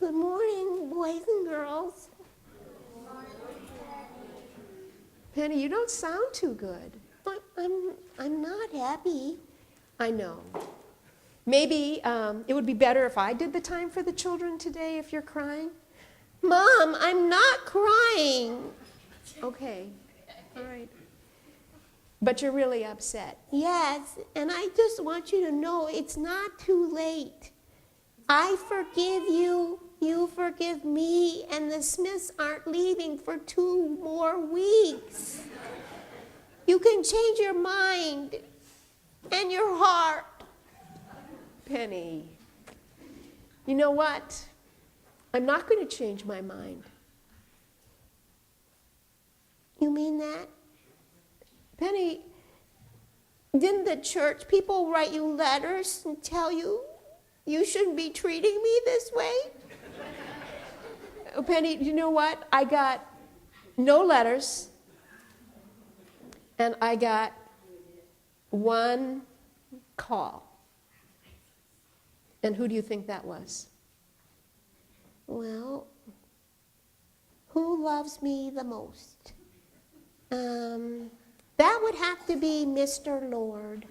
Good morning, boys and girls. Penny, you don't sound too good. I'm not happy. I know. Maybe it would be better if I did the time for the children today if you're crying. Mom, I'm not crying. Okay, all right. But you're really upset. Yes, and I just want you to know it's not too late. I forgive you, you forgive me, and the Smiths aren't leaving for 2 more weeks. You can change your mind and your heart. Penny, you know what? I'm not going to change my mind. You mean that? Penny, didn't the church people write you letters and tell you you shouldn't be treating me this way? Oh, Penny, you know what? I got no letters, and I got 1 call. And who do you think that was? Well, who loves me the most? That would have to be Mr. Lord.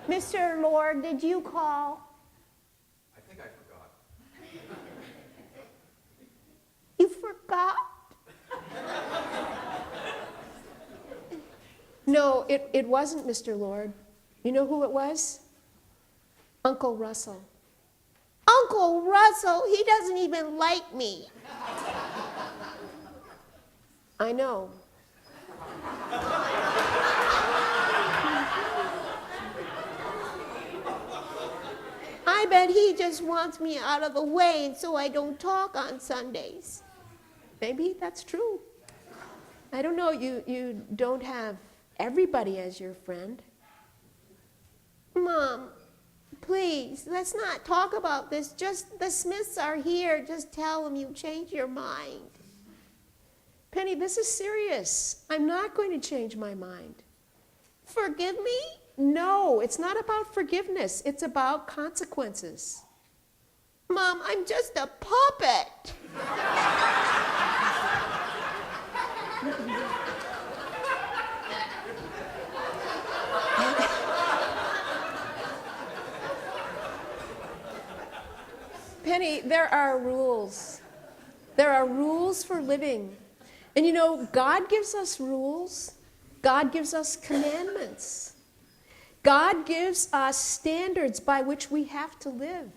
Mr. Lord, did you call? I think I forgot. You forgot? No, it wasn't Mr. Lord. You know who it was? Uncle Russell. Uncle Russell, he doesn't even like me. I know. I bet he just wants me out of the way and so I don't talk on Sundays. Maybe that's true. I don't know. You don't have everybody as your friend. Mom, please, let's not talk about this. Just the Smiths are here. Just tell them you changed your mind. Penny, this is serious. I'm not going to change my mind. Forgive me? No, it's not about forgiveness. It's about consequences. Mom, I'm just a puppet. Penny, there are rules. There are rules for living. And you know, God gives us rules. God gives us commandments. God gives us standards by which we have to live.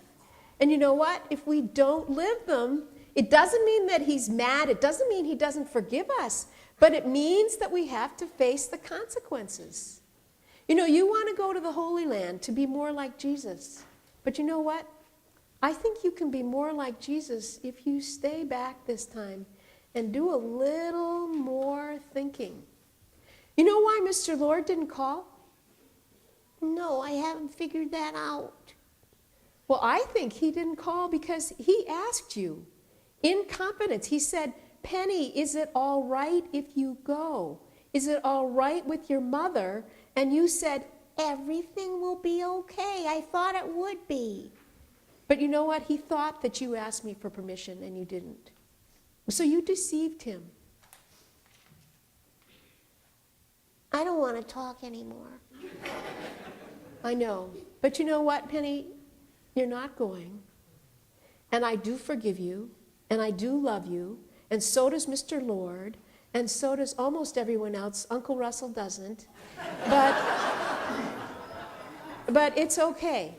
And you know what? If we don't live them, it doesn't mean that he's mad. It doesn't mean he doesn't forgive us. But it means that we have to face the consequences. You know, you want to go to the Holy Land to be more like Jesus. But you know what? I think you can be more like Jesus if you stay back this time and do a little more thinking. You know why Mr. Lord didn't call? No, I haven't figured that out. Well, I think he didn't call because he asked you in confidence. He said, Penny, is it all right if you go? Is it all right with your mother? And you said, everything will be okay. I thought it would be. But you know what? He thought that you asked me for permission and you didn't. So you deceived him. I don't want to talk anymore. I know. But you know what, Penny? You're not going. And I do forgive you. And I do love you. And so does Mr. Lord. And so does almost everyone else. Uncle Russell doesn't. But it's okay.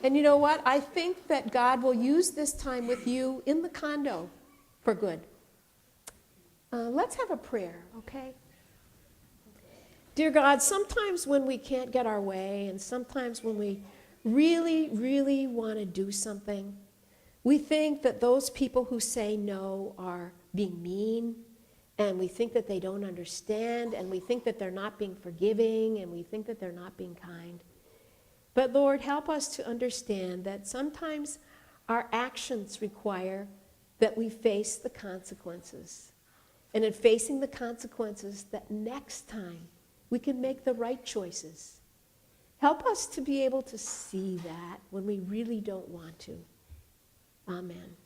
And you know what? I think that God will use this time with you in the condo for good. Let's have a prayer, okay? Dear God, sometimes when we can't get our way and sometimes when we really, really want to do something, we think that those people who say no are being mean, and we think that they don't understand, and we think that they're not being forgiving, and we think that they're not being kind. But Lord, help us to understand that sometimes our actions require that we face the consequences. And in facing the consequences, that next time we can make the right choices. Help us to be able to see that when we really don't want to. Amen.